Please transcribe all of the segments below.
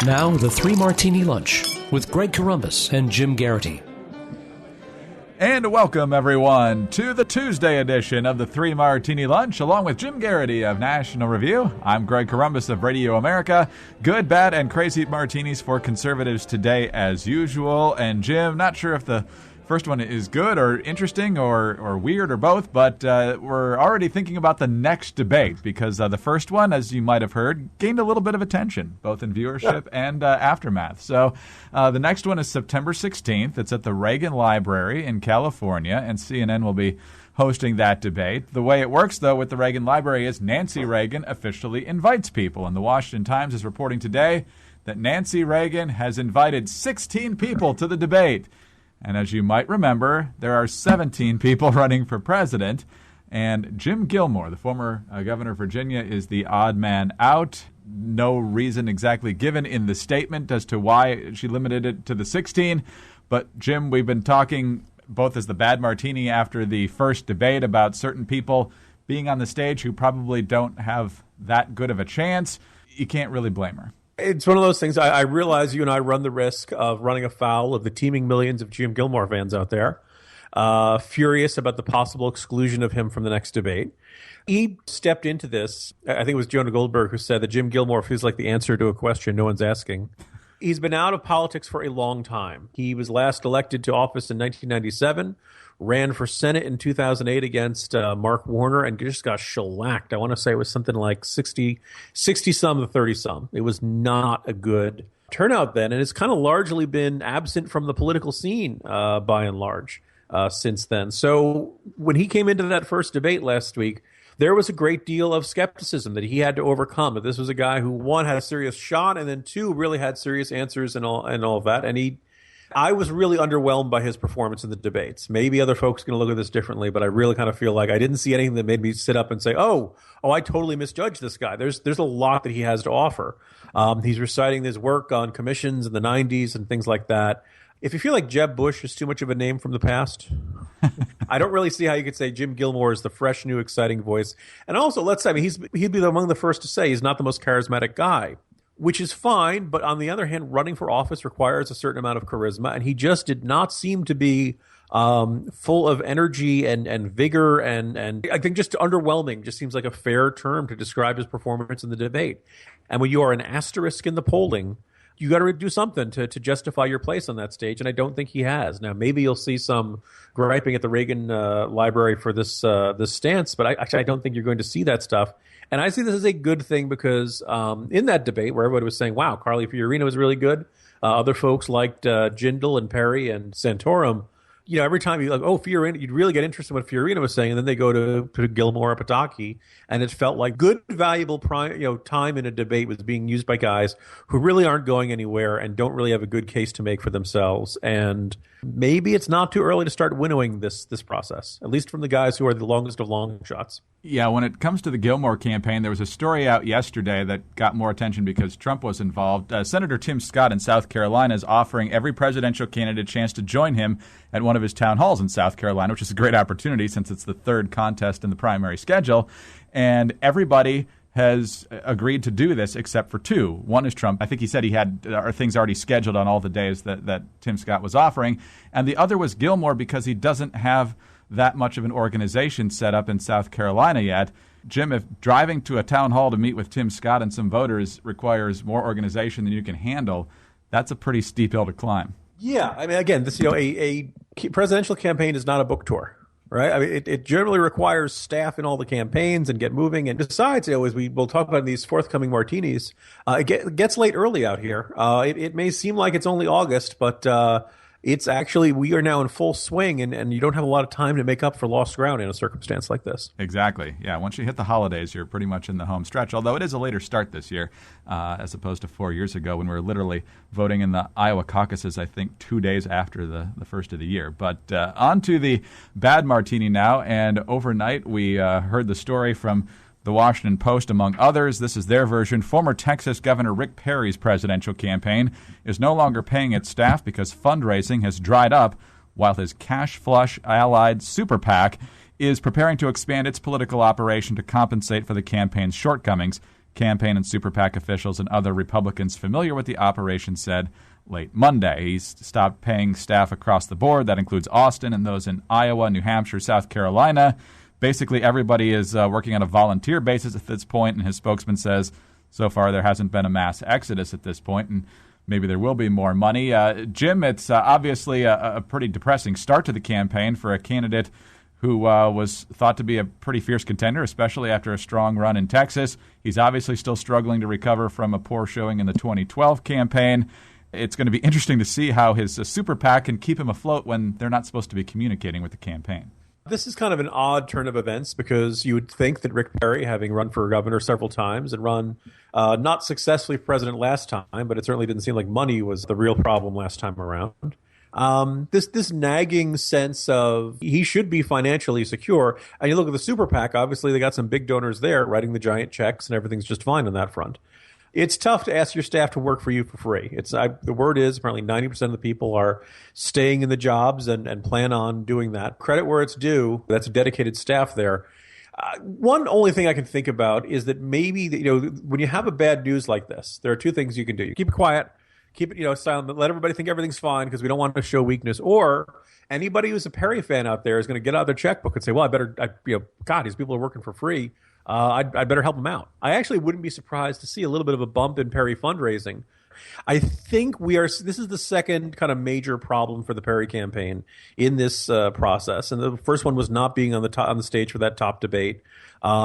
Now, the Three Martini Lunch with Greg Corombos and Jim Garrity. And welcome, everyone, to the Tuesday edition of the Three Martini Lunch, along with Jim Garrity of National Review. I'm Greg Corombos of Radio America. Good, bad, and crazy martinis for conservatives today, as usual. And Jim, not sure if the first one is good or interesting or weird or both, but we're already thinking about the next debate because the first one, as you might have heard, gained a little bit of attention, both in viewership and aftermath. So the next one is September 16th. It's at the Reagan Library in California, and CNN will be hosting that debate. The way it works, though, with the Reagan Library is Nancy Reagan officially invites people, and the Washington Times is reporting today that Nancy Reagan has invited 16 people to the debate. And as you might remember, there are 17 people running for president, and Jim Gilmore, the former governor of Virginia, is the odd man out. No reason exactly given in the statement as to why she limited it to the 16. But, Jim, we've been talking both as the bad martini after the first debate about certain people being on the stage who probably don't have that good of a chance. You can't really blame her. It's one of those things. I realize you and I run the risk of running afoul of the teeming millions of Jim Gilmore fans out there, furious about the possible exclusion of him from the next debate. He stepped into this. I think it was Jonah Goldberg who said that Jim Gilmore feels like the answer to a question no one's asking. He's been out of politics for a long time. He was last elected to office in 1997, ran for Senate in 2008 against Mark Warner, and just got shellacked. I want to say it was something like 60-some to 30-some. It was not a good turnout then, and it's kind of largely been absent from the political scene by and large since then. So when he came into that first debate last week, there was a great deal of skepticism that he had to overcome. That this was a guy who, one, had a serious shot, and then two, really had serious answers and all of that. And I was really underwhelmed by his performance in the debates. Maybe other folks are going to look at this differently, but I really kind of feel like I didn't see anything that made me sit up and say, oh, I totally misjudged this guy. There's a lot that he has to offer. He's reciting his work on commissions in the 90s and things like that. If you feel like Jeb Bush is too much of a name from the past, I don't really see how you could say Jim Gilmore is the fresh, new, exciting voice. And also, he'd be among the first to say he's not the most charismatic guy, which is fine. But on the other hand, running for office requires a certain amount of charisma, and he just did not seem to be full of energy and vigor, and I think just underwhelming just seems like a fair term to describe his performance in the debate. And when you are an asterisk in the polling, you got to do something to justify your place on that stage, and I don't think he has. Now, maybe you'll see some griping at the Reagan Library for this stance, but I don't think you're going to see that stuff. And I see this as a good thing because in that debate where everybody was saying, wow, Carly Fiorina was really good, other folks liked Jindal and Perry and Santorum. You know, every time you like, Fiorina, you'd really get interested in what Fiorina was saying, and then they go to Gilmore or Pataki, and it felt like good, valuable time in a debate was being used by guys who really aren't going anywhere and don't really have a good case to make for themselves. And maybe it's not too early to start winnowing this process, at least from the guys who are the longest of long shots. Yeah, when it comes to the Gilmore campaign, there was a story out yesterday that got more attention because Trump was involved. Senator Tim Scott in South Carolina is offering every presidential candidate a chance to join him at one of his town halls in South Carolina, which is a great opportunity since it's the third contest in the primary schedule. And everybody has agreed to do this except for two. One is Trump. I think he said he had things already scheduled on all the days that Tim Scott was offering. And the other was Gilmore because he doesn't have that much of an organization set up in South Carolina yet. Jim, if driving to a town hall to meet with Tim Scott and some voters requires more organization than you can handle, that's a pretty steep hill to climb. Yeah, I mean, again, this a presidential campaign is not a book tour, right? I mean, it generally requires staff in all the campaigns and get moving. And besides, as we'll talk about in these forthcoming martinis, it gets late early out here. It may seem like it's only August, but it's actually, we are now in full swing, and you don't have a lot of time to make up for lost ground in a circumstance like this. Exactly. Yeah, once you hit the holidays, you're pretty much in the home stretch, although it is a later start this year as opposed to 4 years ago when we were literally voting in the Iowa caucuses, I think, 2 days after the first of the year. But on to the bad martini now, and overnight we heard the story from the Washington Post, among others. This is their version. Former Texas Governor Rick Perry's presidential campaign is no longer paying its staff because fundraising has dried up, while his cash-flush allied super PAC is preparing to expand its political operation to compensate for the campaign's shortcomings. campaign and super PAC officials and other Republicans familiar with the operation said late Monday. He's stopped paying staff across the board. That includes Austin and those in Iowa, New Hampshire, South Carolina. Basically, everybody is working on a volunteer basis at this point, and his spokesman says so far there hasn't been a mass exodus at this point, and maybe there will be more money. Jim, it's obviously a pretty depressing start to the campaign for a candidate who was thought to be a pretty fierce contender, especially after a strong run in Texas. He's obviously still struggling to recover from a poor showing in the 2012 campaign. It's going to be interesting to see how his super PAC can keep him afloat when they're not supposed to be communicating with the campaign. This is kind of an odd turn of events because you would think that Rick Perry, having run for governor several times and run not successfully for president last time, but it certainly didn't seem like money was the real problem last time around. This nagging sense of he should be financially secure. And you look at the super PAC, obviously they got some big donors there writing the giant checks and everything's just fine on that front. It's tough to ask your staff to work for you for free. The word is apparently 90% of the people are staying in the jobs and plan on doing that. Credit where it's due. That's a dedicated staff there. One only thing I can think about is that maybe when you have a bad news like this, there are two things you can do. You keep it quiet, keep it silent, let everybody think everything's fine because we don't want to show weakness. Or anybody who's a Perry fan out there is going to get out their checkbook and say, "Well, God, these people are working for free. I'd better help them out." I actually wouldn't be surprised to see a little bit of a bump in Perry fundraising. I think this is the second kind of major problem for the Perry campaign in this process. And the first one was not being on the stage for that top debate.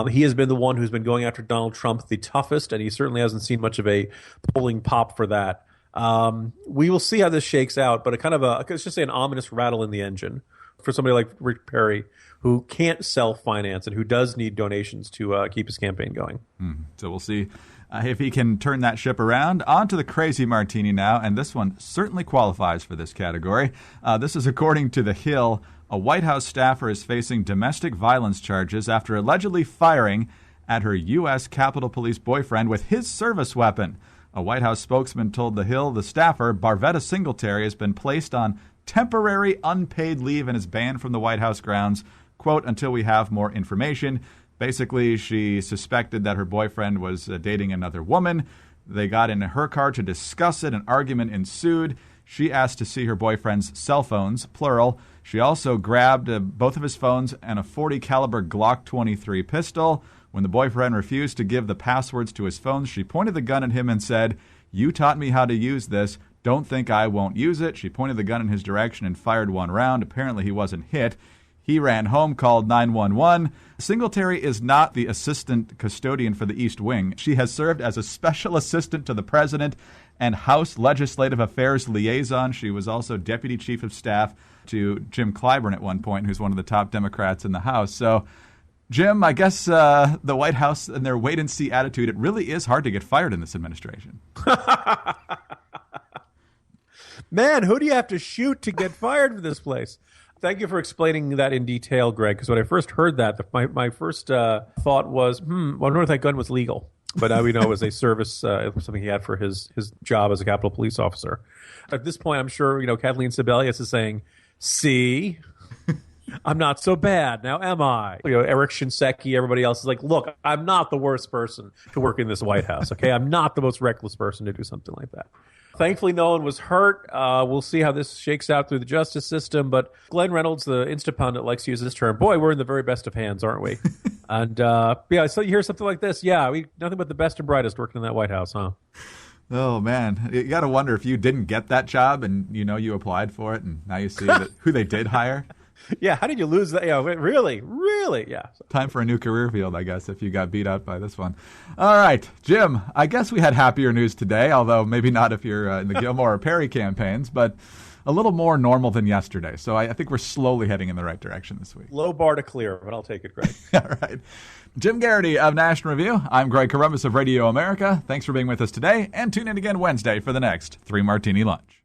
He has been the one who's been going after Donald Trump the toughest, and he certainly hasn't seen much of a polling pop for that. We will see how this shakes out, but let's just say an ominous rattle in the engine for somebody like Rick Perry, who can't self-finance and who does need donations to keep his campaign going. So we'll see if he can turn that ship around. On to the crazy Martini now, and this one certainly qualifies for this category. This is according to The Hill. A White House staffer is facing domestic violence charges after allegedly firing at her U.S. Capitol Police boyfriend with his service weapon. A White House spokesman told The Hill the staffer, Barvetta Singletary, has been placed on temporary unpaid leave and is banned from the White House grounds, quote, until we have more information. Basically, she suspected that her boyfriend was dating another woman. They got in her car to discuss it. An argument ensued. She asked to see her boyfriend's cell phones, plural. She also grabbed both of his phones and a .40 caliber Glock 23 pistol. When the boyfriend refused to give the passwords to his phones, she pointed the gun at him and said, "You taught me how to use this. Don't think I won't use it." She pointed the gun in his direction and fired one round. Apparently, he wasn't hit. He ran home, called 911. Singletary is not the assistant custodian for the East Wing. She has served as a special assistant to the president and House Legislative Affairs liaison. She was also deputy chief of staff to Jim Clyburn at one point, who's one of the top Democrats in the House. So, Jim, I guess the White House and their wait-and-see attitude, it really is hard to get fired in this administration. Man, who do you have to shoot to get fired for this place? Thank you for explaining that in detail, Greg, because when I first heard that, my first thought was, I wonder if that gun was legal. But now we know it was a service, it was something he had for his job as a Capitol Police officer. At this point, I'm sure, Kathleen Sebelius is saying, "See, I'm not so bad, now am I?" Eric Shinseki, everybody else is like, "Look, I'm not the worst person to work in this White House, okay? I'm not the most reckless person to do something like that." Thankfully, no one was hurt. We'll see how this shakes out through the justice system. But Glenn Reynolds, the Instapundit, likes to use this term. Boy, we're in the very best of hands, aren't we? And so you hear something like this. Yeah, nothing but the best and brightest working in that White House, huh? Oh, man. You got to wonder if you didn't get that job and you applied for it and now you see who they did hire. Yeah, how did you lose that? Really? Yeah. Time for a new career field, I guess, if you got beat out by this one. All right, Jim, I guess we had happier news today, although maybe not if you're in the Gilmore or Perry campaigns, but a little more normal than yesterday. So I think we're slowly heading in the right direction this week. Low bar to clear, but I'll take it, Greg. All right. Jim Garrity of National Review. I'm Greg Columbus of Radio America. Thanks for being with us today, and tune in again Wednesday for the next 3 Martini Lunch.